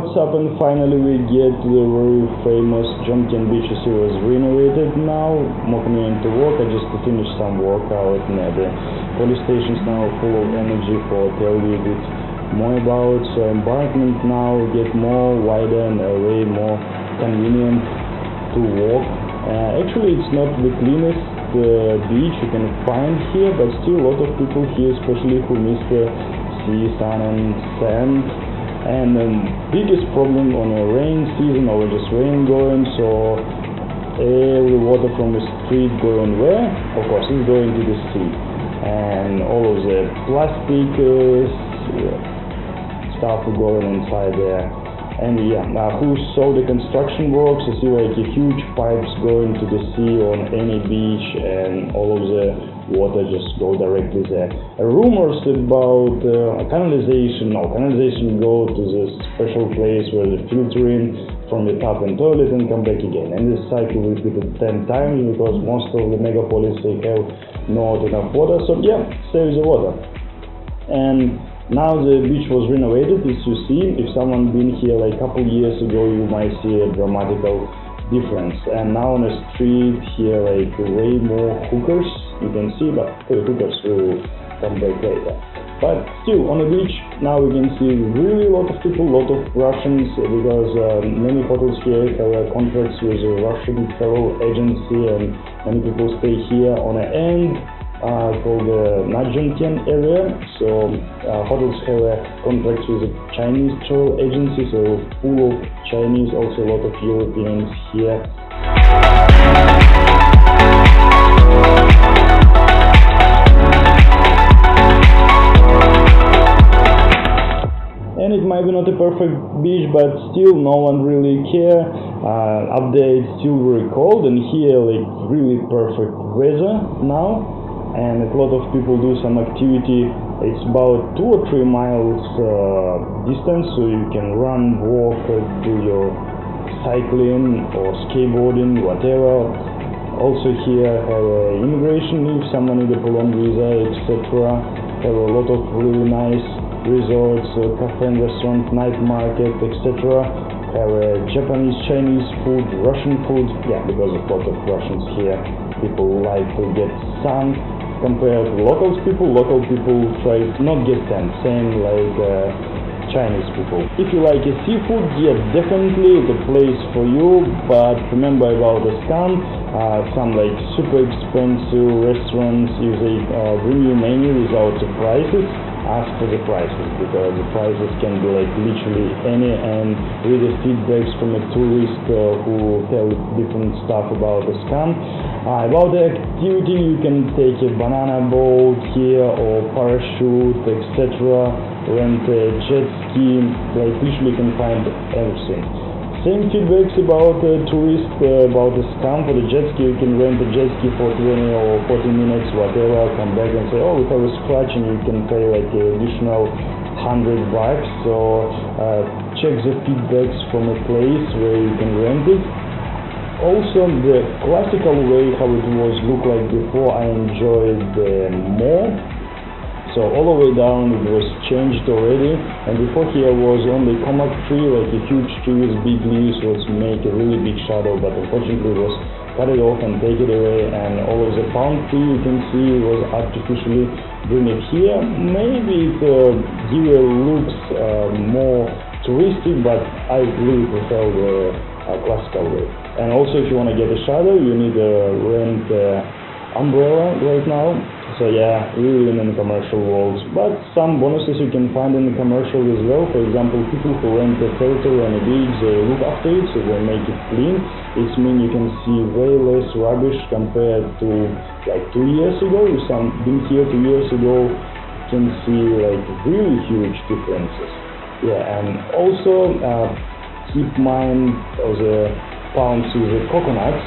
what's happened, finally we get the very famous Jomtien beach. It was renovated now, more convenient to walk. I just finished some workout near the police stations now, full of energy for tell you a bit more about. So embankment now get more wider and way more convenient to walk. Actually it's not the cleanest beach you can find here, but still a lot of people here, especially who miss the sea, sun and sand. And the biggest problem on a rain season or just rain going, so every water from the street going where? Of course it's going to the sea, and all of the plastic stuff going inside there. And yeah, who saw the construction works, you see like a huge pipes going to the sea on any beach, and all of the water just go directly there. Rumors about canalization go to this special place where the filtering from the tap and toilet and come back again. And this cycle repeated 10 times because most of the megapolis they have not enough water. So yeah, save the water. And now the beach was renovated, as you see. If someone been here like a couple years ago, you might see a dramatical difference. And now on the street here, like way more hookers you can see, but the hookers will come back later. But still, on the beach now we can see really a lot of people, a lot of Russians, because many hotels here have contracts with a Russian travel agency, and many people stay here on an end called the Jomtien area. So hotels have contracts with a Chinese travel agency, so full of Chinese, also a lot of Europeans here. And it might be not a perfect beach, but still no one really care. Up there it's still very cold, and here like really perfect weather now. And a lot of people do some activity. It's about 2 or 3 miles distance, so you can run, walk, do your cycling or skateboarding, whatever. Also here have immigration if someone need a prolonged visa, etc. Have a lot of really nice resorts, cafe and restaurant, night market, etc. Have Japanese, Chinese food, Russian food. Yeah, because a lot of Russians here, people like to get sun compared to local people try not get tan, same like Chinese people. If you like seafood, yeah, definitely the place for you, but remember about the scam. Some like super expensive restaurants usually bring you menu without the prices. Ask for the prices, because the prices can be like literally any, and read the feedbacks from a tourist who tell different stuff about the scam. About the activity, you can take a banana boat here or parachute, etc. Rent a jet ski, like literally you can find everything. Same feedbacks about tourists about the scam. For the jet ski, you can rent a jet ski for 20 or 40 minutes, whatever, come back and say, oh, we have a scratch, and you can pay like an additional $100. So check the feedbacks from a place where you can rent it. Also, the classical way how it was look like before, I enjoyed more. So all the way down it was changed already, and before here was only comac tree, like a huge tree with big leaves, was make a really big shadow, but unfortunately it was cut it off and take it away, and all of the palm tree you can see was artificially bring it here. Maybe it give a looks more touristic, but I really prefer the classical way. And also if you want to get a shadow, you need to rent umbrella right now. So yeah, really in the commercial world, but some bonuses you can find in the commercial as well. For example, people who rent a territory on a beach, they look after it, so they make it clean. It means you can see way less rubbish compared to like 2 years ago. If some been here 2 years ago, you can see like really huge differences. Yeah, and also keep mind of the palms with the coconuts.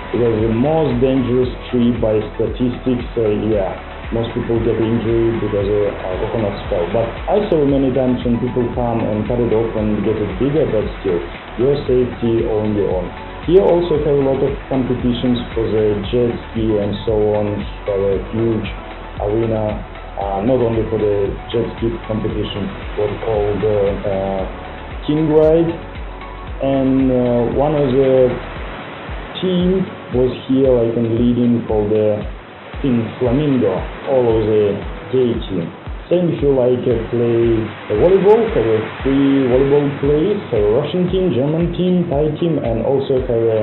Because the most dangerous tree by statistics, yeah, most people get injured because coconuts fell. But I saw many times when people come and cut it off and get it bigger, but still, your safety on your own. Here also have a lot of competitions for the jet ski and so on. Have a huge arena, not only for the jet ski competition, but called king ride, and one of the team was here like in leading for the team Flamingo, all of the gay team. Same if you like play volleyball, have a 3 volleyball players, have a Russian team, German team, Thai team, and also have a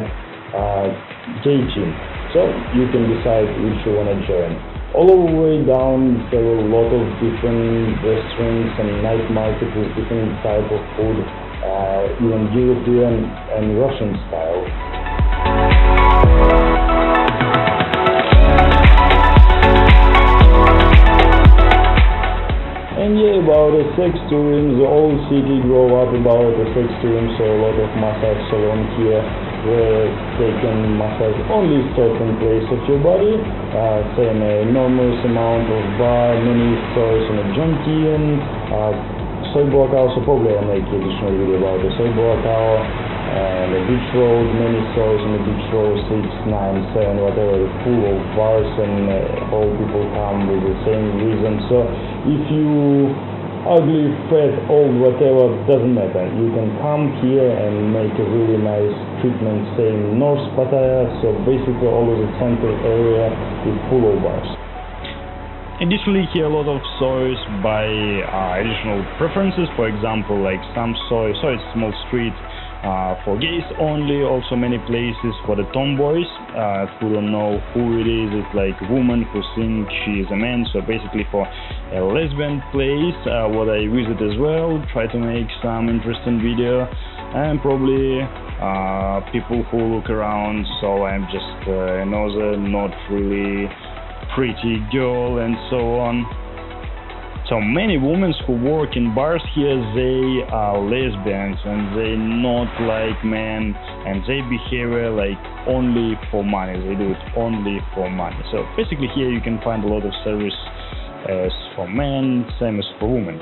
gay team. So you can decide which you want to join. All the way down there are a lot of different restaurants and night markets with different type of food, even European and Russian style. And yeah, about the sex tourism, the whole city grew up about the sex tourism, so a lot of massage salons here where they can massage only certain place of your body, same enormous amount of bar, many stores in a Jomtien, soy boakao, so probably I'll make additional video about the soy boakao, and the beach road, many stores in the beach road, 6, 9, 7, whatever, full of bars, and all people come with the same reason. So if you ugly, fat, old, whatever, doesn't matter. You can come here and make a really nice treatment, say in North Pattaya, so basically all of the center area is full of bars. Additionally, here a lot of soys by additional preferences, for example, like some soy, so it's small street for gays only, also many places for the tomboys who don't know who it is. It's like a woman who thinks she is a man, so basically for a lesbian place, what I visit as well, try to make some interesting video, and probably people who look around, so I'm just another not really pretty girl and so on. So many women who work in bars here, they are lesbians and they not like men, and they behavior like only for money. They do it only for money. So basically here you can find a lot of service as for men, same as for women.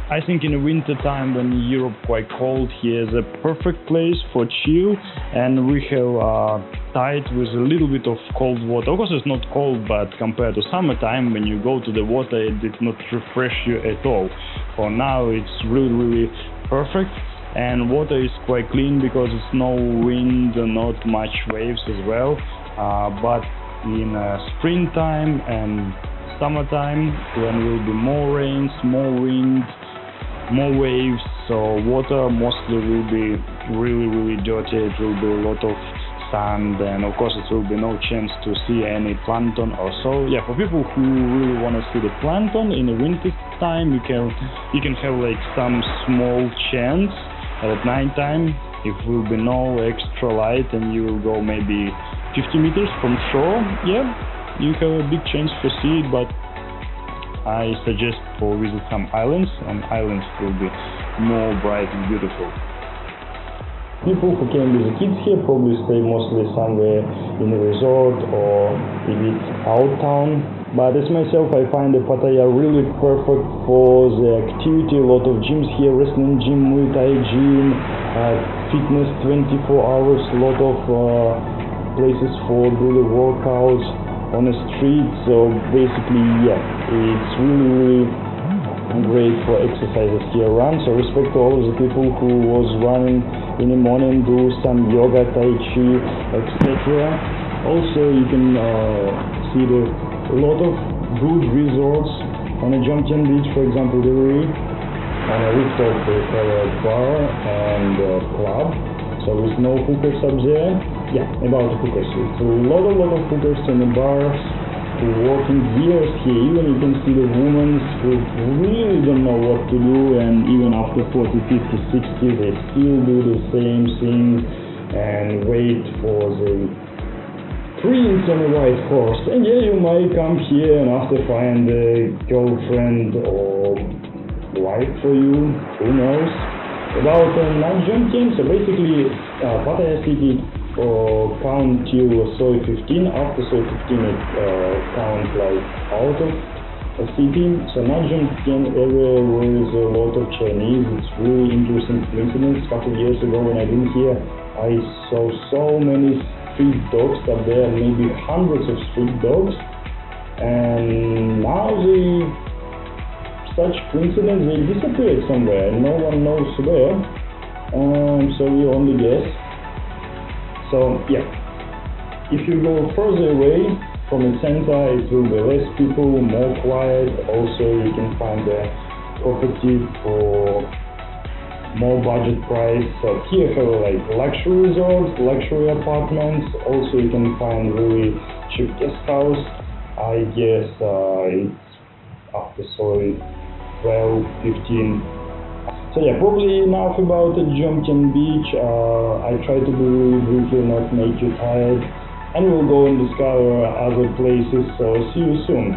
I think in the winter time when Europe quite cold, here is a perfect place for chill, and we have tide with a little bit of cold water. Of course it's not cold, but compared to summertime when you go to the water it did not refresh you at all. For now it's really perfect, and water is quite clean because it's no wind, not much waves as well. But in springtime and summertime, when will be more rains, more wind, more waves, so water mostly will be really dirty. It will be a lot of sand, and of course it will be no chance to see any plankton or so. Yeah, for people who really want to see the plankton in the winter time, you can have like some small chance at night time. If will be no extra light and you will go maybe 50 meters from shore, yeah, you have a big chance to see it, but I suggest for visit some islands, and islands will be more bright and beautiful. People who came with the kids here probably stay mostly somewhere in a resort or a bit out town. But as myself, I find the Pattaya really perfect for the activity. A lot of gyms here, wrestling gym, Muay Thai gym, fitness 24 hours, a lot of places for doing workouts on the street. So basically, yeah, it's really great for exercises here around. So respect to all of the people who was running in the morning, do some yoga, tai chi, etc. Also you can see a lot of good resorts on a Jomtien beach, for example. On a rooftop they have a bar and a club, so there's no hookers up there. Yeah, about the hookers, it's a lot of hookers in the bars who working years here. Even you can see the women who really don't know what to do, and even after 40, 50, 60 they still do the same thing and wait for the prince on a white horse. And yeah, you might come here and after find a girlfriend or wife for you, who knows. About Jomtien, so basically Pattaya city count till soy 15. After soy 15 it count like out of a city. So Jomtien area where is a lot of Chinese. It's really interesting coincidence. A couple of years ago when I've been here, I saw so many street dogs up there, maybe hundreds of street dogs, and now such coincidence, they disappeared somewhere, no one knows where. So we only guess. So yeah, if you go further away from the center, it will be less people, more quiet. Also, you can find a property for more budget price. So here for like luxury resorts, luxury apartments. Also, you can find really cheap guest house. I guess it's after sorry 12, 15. So yeah, probably enough about the Jomtien beach. I try to be really briefly, not make you tired, and we'll go and discover other places. So see you soon.